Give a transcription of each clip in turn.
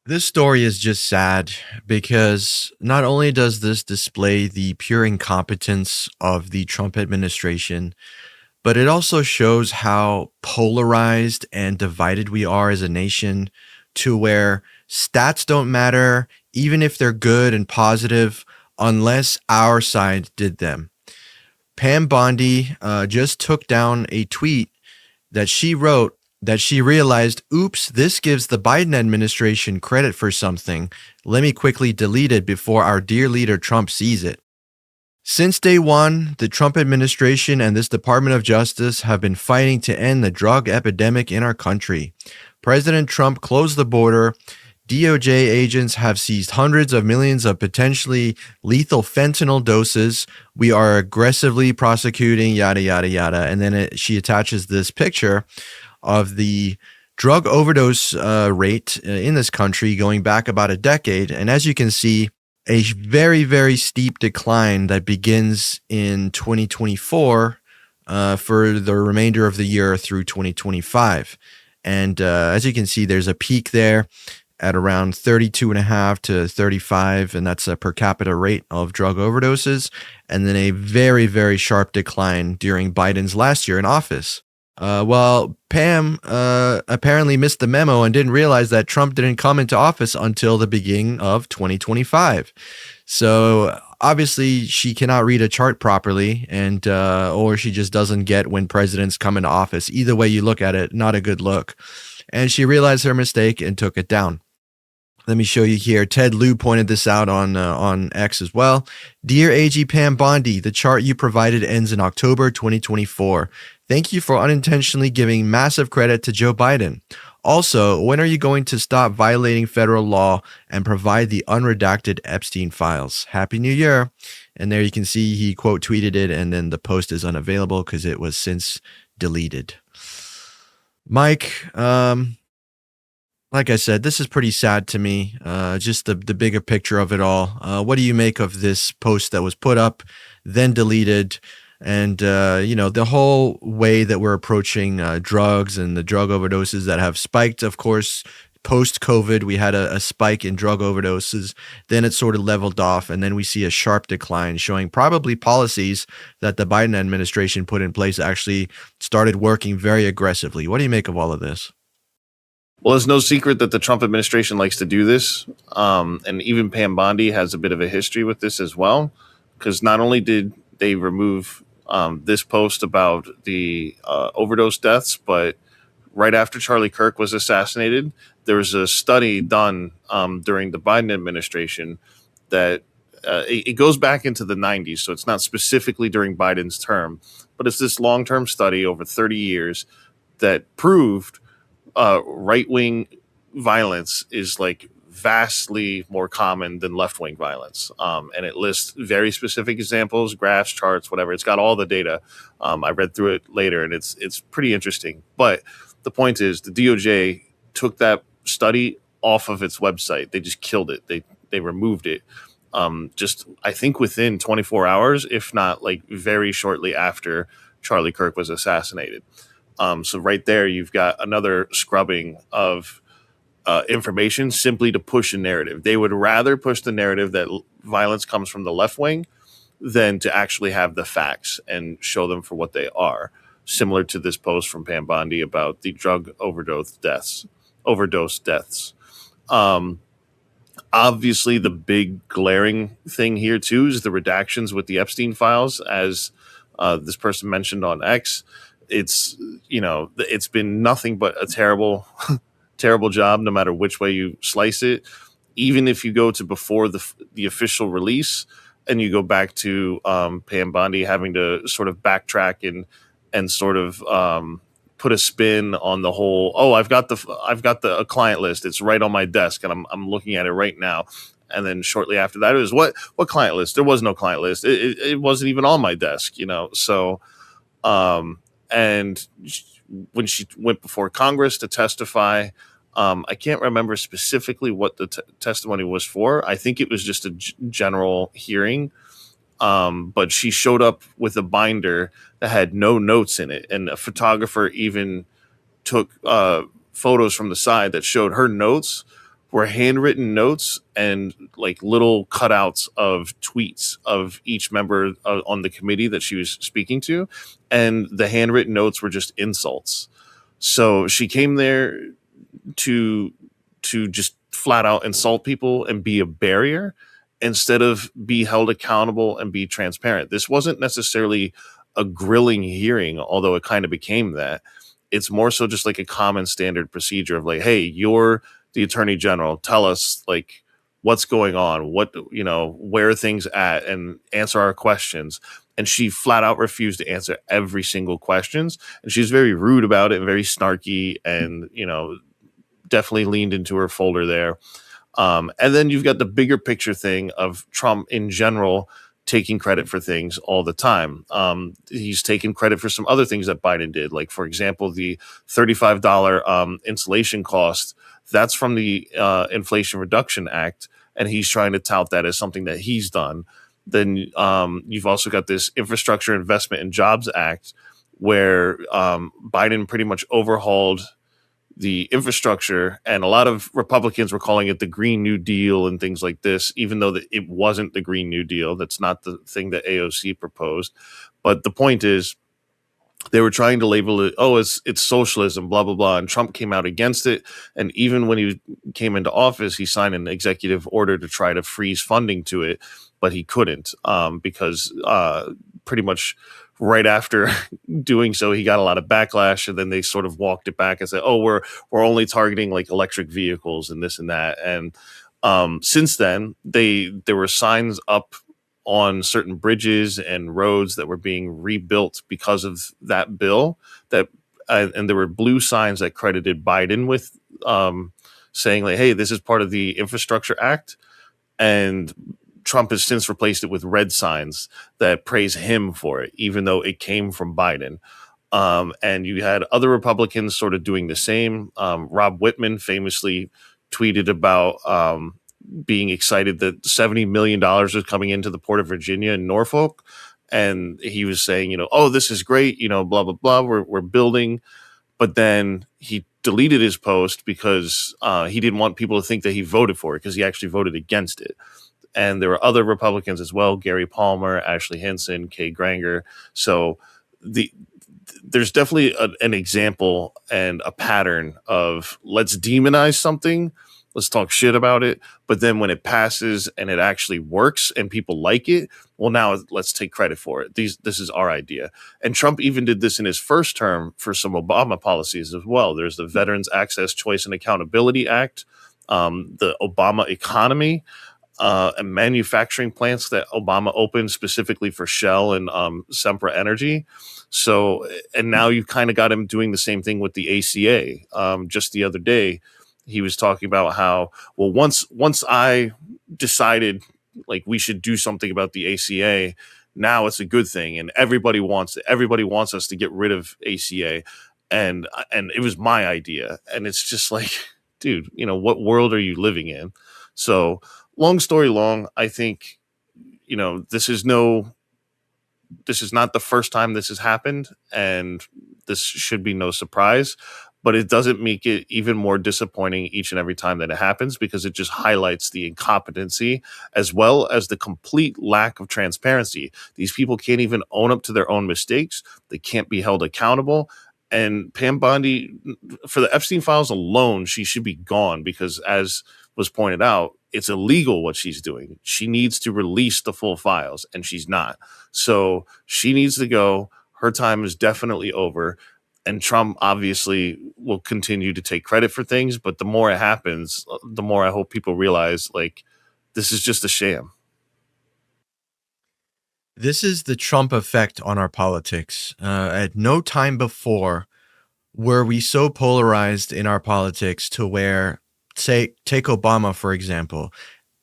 This story is just sad because not only does this display the pure incompetence of the Trump administration, but it also shows how polarized and divided we are as a nation to where stats don't matter, even if they're good and positive, unless our side did them. Pam Bondi just took down a tweet that she wrote that she realized, oops, this gives the Biden administration credit for something. Let me quickly delete it before our dear leader Trump sees it. Since day one, the Trump administration and this Department of Justice have been fighting to end the drug epidemic in our country. President Trump closed the border. DOJ agents have seized hundreds of millions of potentially lethal fentanyl doses. We are aggressively prosecuting, yada, yada, yada. And then she attaches this picture of the drug overdose rate in this country going back about a decade. And as you can see, a very, very steep decline that begins in 2024 for the remainder of the year through 2025. And as you can see, there's a peak there at around 32.5 to 35, and that's a per capita rate of drug overdoses, and then a very, very sharp decline during Biden's last year in office. Well, Pam apparently missed the memo and didn't realize that Trump didn't come into office until the beginning of 2025. So obviously she cannot read a chart properly, and or she just doesn't get when presidents come into office. Either way you look at it, not a good look. And she realized her mistake and took it down. Let me show you here. Ted Lieu pointed this out on X as well. Dear AG Pam Bondi, the chart you provided ends in October 2024. Thank you for unintentionally giving massive credit to Joe Biden. Also, when are you going to stop violating federal law and provide the unredacted Epstein files? Happy New Year. And there you can see he quote tweeted it, and then the post is unavailable because it was since deleted. Mike, like I said, this is pretty sad to me. Just the bigger picture of it all. What do you make of this post that was put up, then deleted? And, the whole way that we're approaching drugs and the drug overdoses that have spiked, of course, post-COVID, we had a spike in drug overdoses. Then it sort of leveled off, and then we see a sharp decline, showing probably policies that the Biden administration put in place actually started working very aggressively. What do you make of all of this? Well, it's no secret that the Trump administration likes to do this. And even Pam Bondi has a bit of a history with this as well, because not only did they remove this post about the overdose deaths, but right after Charlie Kirk was assassinated, there was a study done during the Biden administration that it goes back into the 90s. So it's not specifically during Biden's term, but it's this long-term study over 30 years that proved right-wing violence is like vastly more common than left-wing violence. And it lists very specific examples, graphs, charts, whatever. It's got all the data. I read through it later, and it's pretty interesting. But the point is, the DOJ took that study off of its website. They just killed it. They removed it. Just, I think, within 24 hours, if not like very shortly after Charlie Kirk was assassinated. So right there, you've got another scrubbing of information simply to push a narrative. They would rather push the narrative that violence comes from the left wing than to actually have the facts and show them for what they are. Similar to this post from Pam Bondi about the drug overdose deaths. Obviously, the big glaring thing here too is the redactions with the Epstein files, as this person mentioned on X. It's been nothing but a terrible job, no matter which way you slice it. Even if you go to before the official release and you go back to Pam Bondi having to sort of backtrack and sort of put a spin on the whole. Oh, I've got a client list. It's right on my desk, and I'm looking at it right now. And then shortly after that, it was what client list? There was no client list. It wasn't even on my desk, So. And when she went before Congress to testify, I can't remember specifically what the testimony was for. I think it was just a general hearing. But she showed up with a binder that had no notes in it. And a photographer even took photos from the side that showed her notes were handwritten notes and like little cutouts of tweets of each member on the committee that she was speaking to, and the handwritten notes were just insults. So she came there to just flat out insult people and be a barrier instead of be held accountable and be transparent. This wasn't necessarily a grilling hearing, although it kind of became that. It's more so just like a common standard procedure of like, hey, you're the attorney general. Tell us like what's going on, what, you know, where are things at, and answer our questions. And she flat out refused to answer every single questions. And she's very rude about it and very snarky, and, you know, definitely leaned into her folder there. And then you've got the bigger picture thing of Trump in general taking credit for things all the time. He's taken credit for some other things that Biden did, like, for example, the $35 insulation cost. That's from the Inflation Reduction Act, and he's trying to tout that as something that he's done. Then you've also got this Infrastructure Investment and Jobs Act, where Biden pretty much overhauled the infrastructure, and a lot of Republicans were calling it the Green New Deal and things like this, even though it wasn't the Green New Deal. That's not the thing that AOC proposed. But the point is, they were trying to label it, oh, it's socialism, blah, blah, blah. And Trump came out against it. And even when he came into office, he signed an executive order to try to freeze funding to it, but he couldn't because pretty much right after doing so, he got a lot of backlash, and then they sort of walked it back and said, oh, we're only targeting like electric vehicles and this and that. And since then, there were signs up on certain bridges and roads that were being rebuilt because of that bill, that and there were blue signs that credited Biden with saying like, hey, this is part of the Infrastructure Act. And Trump has since replaced it with red signs that praise him for it, even though it came from Biden. And you had other Republicans sort of doing the same. Rob Whitman famously tweeted about being excited that $70 million was coming into the Port of Virginia in Norfolk. And he was saying, you know, oh, this is great, you know, blah, blah, blah, we're building. But then he deleted his post because he didn't want people to think that he voted for it, because he actually voted against it. And there were other Republicans as well, Gary Palmer, Ashley Hinson, Kay Granger. So there's definitely an example and a pattern of, let's demonize something, let's talk shit about it, but then when it passes and it actually works and people like it, well, now let's take credit for it. This is our idea. And Trump even did this in his first term for some Obama policies as well. There's the Veterans Access, Choice, and Accountability Act, the Obama economy, and manufacturing plants that Obama opened specifically for Shell and Sempra Energy. So, and now you've kind of got him doing the same thing with the ACA. Just the other day, he was talking about how, well, once I decided like we should do something about the ACA, now it's a good thing, and everybody wants it. Everybody wants us to get rid of ACA, and it was my idea. And it's just like, dude, you know, what world are you living in? So, long story long, I think, you know, this is not the first time this has happened, and this should be no surprise, but it doesn't make it even more disappointing each and every time that it happens, because it just highlights the incompetency as well as the complete lack of transparency. These people can't even own up to their own mistakes. They can't be held accountable. And Pam Bondi, for the Epstein files alone, she should be gone, because as was pointed out, it's illegal what she's doing. She needs to release the full files, and she's not. So she needs to go. Her time is definitely over. And Trump obviously will continue to take credit for things, but the more it happens, the more I hope people realize, like, this is just a sham. This is the Trump effect on our politics. At no time before were we so polarized in our politics to where, say, take Obama, for example.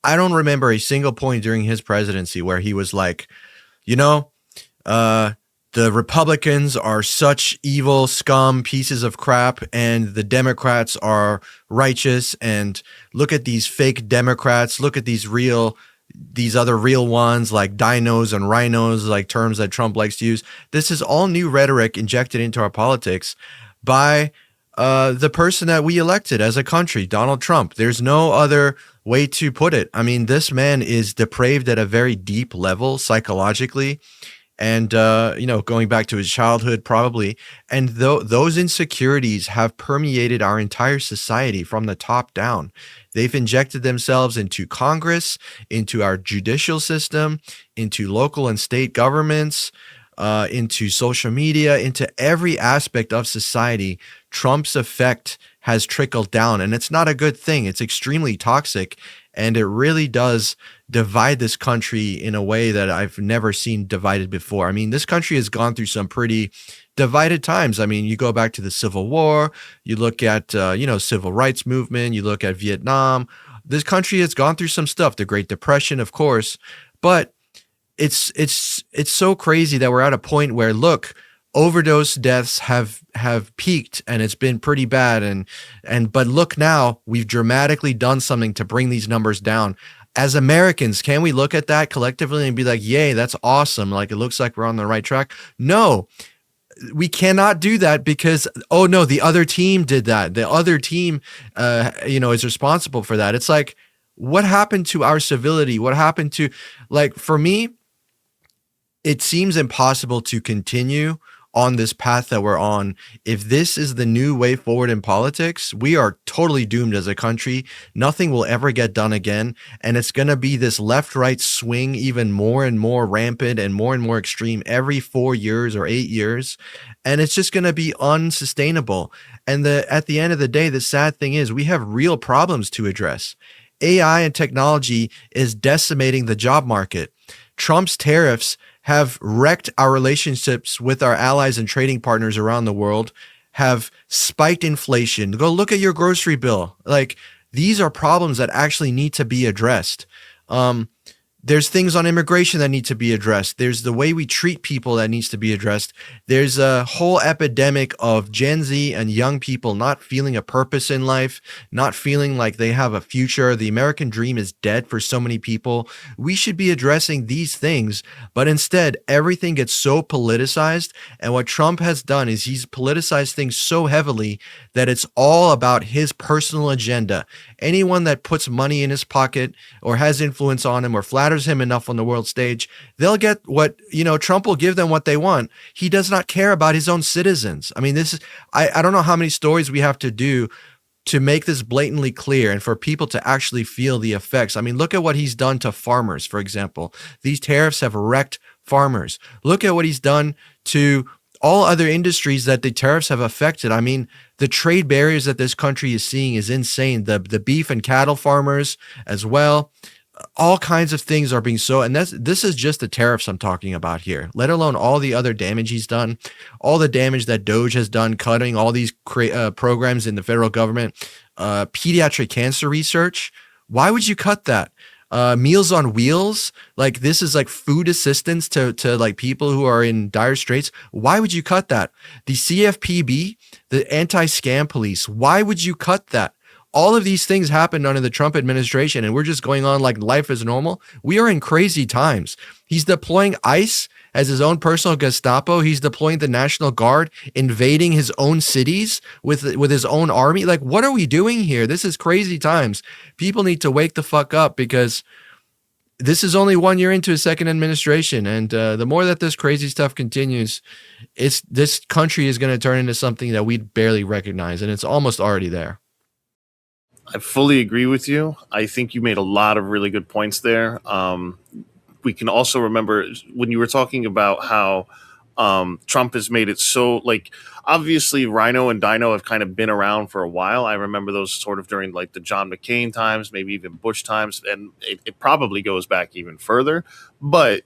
I don't remember a single point during his presidency where he was like, you know, the Republicans are such evil scum pieces of crap, and the Democrats are righteous, and look at these fake Democrats, look at these other real ones like dinos and rhinos, like terms that Trump likes to use. This is all new rhetoric injected into our politics by the person that we elected as a country, Donald Trump. There's no other way to put it. I mean, this man is depraved at a very deep level psychologically, and going back to his childhood probably, and those insecurities have permeated our entire society from the top down. They've injected themselves into Congress, into our judicial system, into local and state governments, into social media, into every aspect of society. Trump's effect has trickled down, and it's not a good thing. It's extremely toxic, and it really does divide this country in a way that I've never seen divided before. I mean, this country has gone through some pretty divided times. I mean, you go back to the Civil War, you look at civil rights movement, you look at Vietnam. This country has gone through some stuff, the Great Depression, of course, but it's so crazy that we're at a point where, look, overdose deaths have peaked and it's been pretty bad, and but look, now we've dramatically done something to bring these numbers down. As Americans, can we look at that collectively and be like, yay, that's awesome, like it looks like we're on the right track? No, we cannot do that, because, oh no, the other team did that, the other team is responsible for that. It's like, what happened to our civility? What happened to, like, for me, it seems impossible to continue on this path that we're on. If this is the new way forward in politics, we are totally doomed as a country. Nothing will ever get done again. And it's going to be this left-right swing, even more and more rampant and more extreme every 4 years or 8 years. And it's just going to be unsustainable. And at the end of the day, the sad thing is we have real problems to address. AI and technology is decimating the job market. Trump's tariffs have wrecked our relationships with our allies and trading partners around the world, have spiked inflation. Go look at your grocery bill. Like, these are problems that actually need to be addressed. There's things on immigration that need to be addressed. There's the way we treat people that needs to be addressed. There's a whole epidemic of Gen Z and young people not feeling a purpose in life, not feeling like they have a future. The American dream is dead for so many people. We should be addressing these things, but instead everything gets so politicized. And what Trump has done is he's politicized things so heavily that it's all about his personal agenda. Anyone that puts money in his pocket or has influence on him or flatters him enough on the world stage, they'll get what, Trump will give them what they want. He does not care about his own citizens. I mean, I don't know how many stories we have to do to make this blatantly clear and for people to actually feel the effects. I mean, look at what he's done to farmers, for example. These tariffs have wrecked farmers. Look at what he's done to all other industries that the tariffs have affected. I mean, the trade barriers that this country is seeing is insane. The beef and cattle farmers as well. All kinds of things are being and this is just the tariffs I'm talking about here, let alone all the other damage he's done, all the damage that Doge has done, cutting all these programs in the federal government, pediatric cancer research. Why would you cut that? Meals on Wheels, like this is like food assistance to like people who are in dire straits. Why would you cut that? The CFPB, the anti-scam police, why would you cut that? All of these things happened under the Trump administration, and we're just going on like life is normal. We are in crazy times. He's deploying ICE as his own personal Gestapo. He's deploying the National Guard, invading his own cities with his own army. Like, what are we doing here? This is crazy times. People need to wake the fuck up, because this is only 1 year into a second administration. And the more that this crazy stuff continues, this country is going to turn into something that we barely recognize. And it's almost already there. I fully agree with you. I think you made a lot of really good points there. We can also remember when you were talking about how Trump has made it so, like, obviously Rhino and Dino have kind of been around for a while. I remember those sort of during like the John McCain times, maybe even Bush times, and it probably goes back even further. But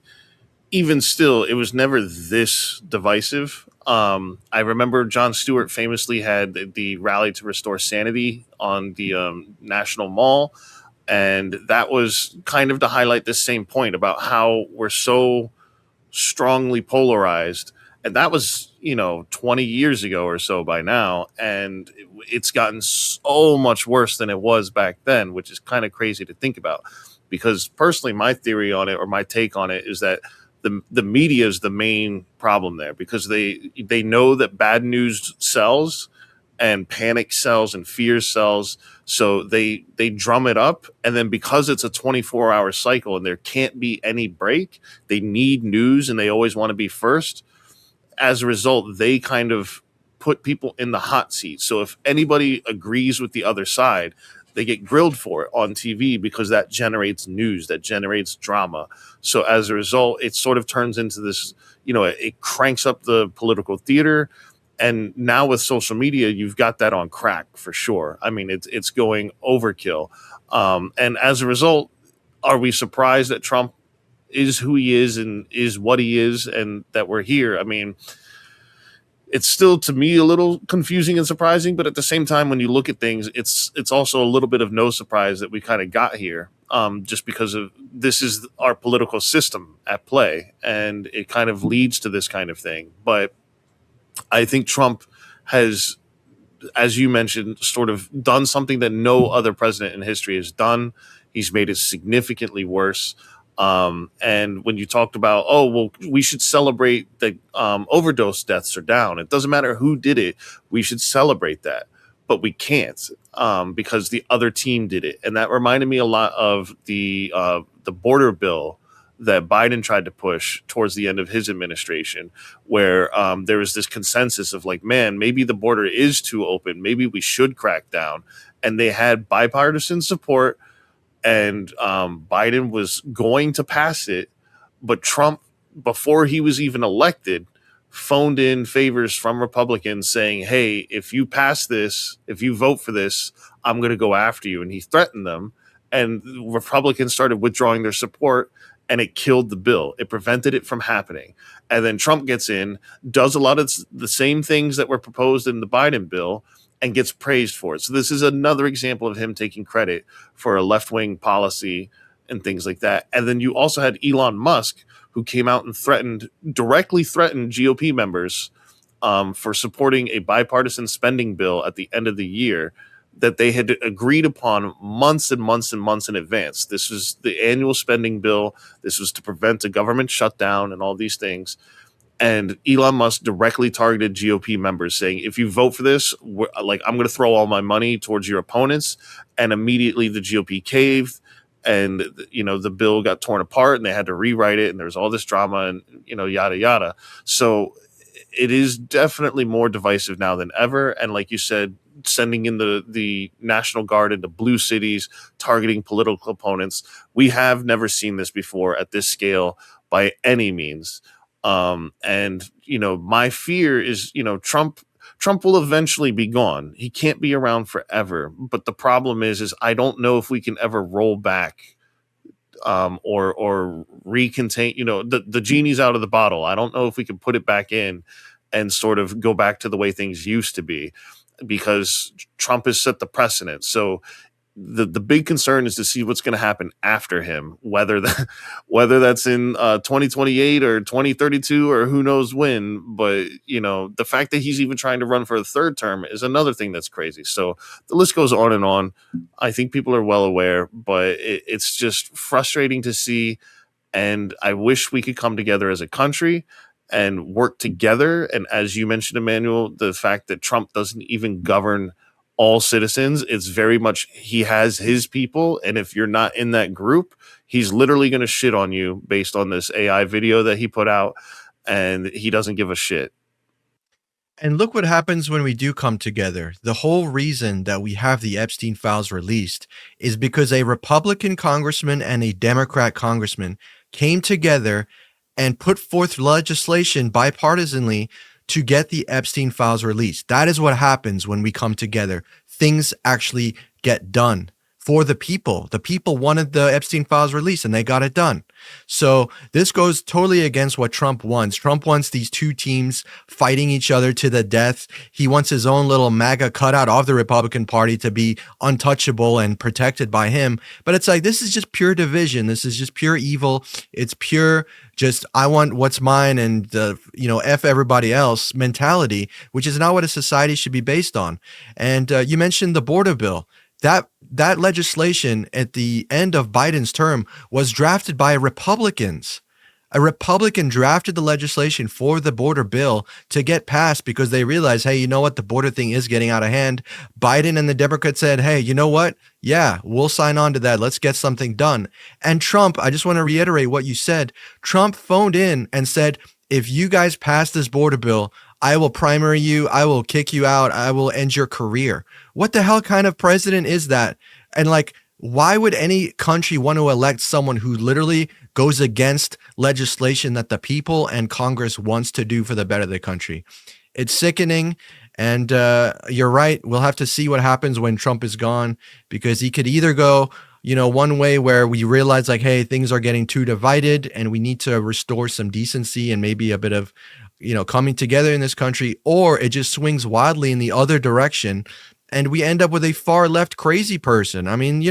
even still, it was never this divisive. I remember Jon Stewart famously had the rally to restore sanity on the National Mall. And that was kind of to highlight this same point about how we're so strongly polarized. And that was, 20 years ago or so by now. And it's gotten so much worse than it was back then, which is kind of crazy to think about. Because personally, my theory on it, or my take on it, is that the media is the main problem there, because they know that bad news sells, and panic sells and fear sells. So they drum it up, and then because it's a 24-hour cycle and there can't be any break, they need news and they always want to be first. As a result, they kind of put people in the hot seat. So if anybody agrees with the other side, they get grilled for it on TV because that generates news, that generates drama. So as a result, it sort of turns into this, it cranks up the political theater. And now with social media, you've got that on crack for sure. I mean, it's going overkill. And as a result, are we surprised that Trump is who he is and is what he is and that we're here? I mean, it's still to me a little confusing and surprising, but at the same time, when you look at things, it's also a little bit of no surprise that we kind of got here, just because of this is our political system at play, and it kind of leads to this kind of thing. But I think Trump has, as you mentioned, sort of done something that no other president in history has done. He's made it significantly worse. And when you talked about, oh, well, we should celebrate that overdose deaths are down. It doesn't matter who did it. We should celebrate that. But we can't, because the other team did it. And that reminded me a lot of the border bill that Biden tried to push towards the end of his administration, where there was this consensus of like, man, maybe the border is too open. Maybe we should crack down. And they had bipartisan support, and Biden was going to pass it, but Trump, before he was even elected, phoned in favors from Republicans saying, hey, if you pass this, if you vote for this, I'm going to go after you. And he threatened them, and Republicans started withdrawing their support, and it killed the bill. It prevented it from happening. And then Trump gets in, does a lot of the same things that were proposed in the Biden bill, and gets praised for it. So this is another example of him taking credit for a left-wing policy and things like that. And then you also had Elon Musk, who came out and directly threatened GOP members for supporting a bipartisan spending bill at the end of the year that they had agreed upon months and months and months in advance. This was the annual spending bill. This was to prevent a government shutdown and all these things. And Elon Musk directly targeted GOP members, saying, if you vote for this, I'm going to throw all my money towards your opponents. And immediately the GOP caved, and, the bill got torn apart, and they had to rewrite it. And there was all this drama and, yada, yada. So it is definitely more divisive now than ever. And like you said, sending in the National Guard into blue cities, targeting political opponents. We have never seen this before at this scale by any means. And my fear is, Trump will eventually be gone. He can't be around forever. But the problem is I don't know if we can ever roll back, or recontain, the genie's out of the bottle. I don't know if we can put it back in and sort of go back to the way things used to be, because Trump has set the precedent. So the big concern is to see what's going to happen after him, whether that's in 2028 or 2032 or who knows when. But the fact that he's even trying to run for a third term is another thing that's crazy. So the list goes on and on. I think people are well aware, but it's just frustrating to see. And I wish we could come together as a country and work together. And as you mentioned, Emmanuel, the fact that Trump doesn't even govern all citizens, it's very much he has his people, and if you're not in that group, he's literally going to shit on you based on this AI video that he put out, and he doesn't give a shit. And look what happens when we do come together. The whole reason that we have the Epstein files released is because a Republican congressman and a Democrat congressman came together and put forth legislation bipartisanly to get the Epstein files released. That is what happens when we come together. Things actually get done for the people. The people wanted the Epstein files released, and they got it done. So this goes totally against what Trump wants. Trump wants these two teams fighting each other to the death. He wants his own little MAGA cutout of the Republican Party to be untouchable and protected by him. But it's like, this is just pure division. This is just pure evil. It's pure just, I want what's mine and, F everybody else mentality, which is not what a society should be based on. And you mentioned the border bill. That legislation at the end of Biden's term was drafted by Republicans. A Republican drafted the legislation for the border bill to get passed because they realized, hey, you know what? The border thing is getting out of hand. Biden and the Democrats said, hey, you know what? Yeah, we'll sign on to that. Let's get something done. And Trump, I just want to reiterate what you said. Trump phoned in and said, if you guys pass this border bill, I will primary you. I will kick you out. I will end your career. What the hell kind of president is that? And like, why would any country want to elect someone who literally goes against legislation that the people and Congress wants to do for the better of the country? It's sickening. And you're right. We'll have to see what happens when Trump is gone, because he could either go, one way where we realize like, hey, things are getting too divided and we need to restore some decency and maybe a bit of, coming together in this country, or it just swings wildly in the other direction and we end up with a far left crazy person. I mean,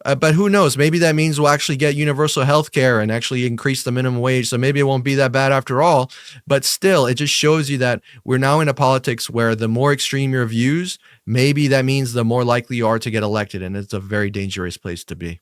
but who knows? Maybe that means we'll actually get universal health care and actually increase the minimum wage. So maybe it won't be that bad after all. But still, it just shows you that we're now in a politics where the more extreme your views, maybe that means the more likely you are to get elected. And it's a very dangerous place to be.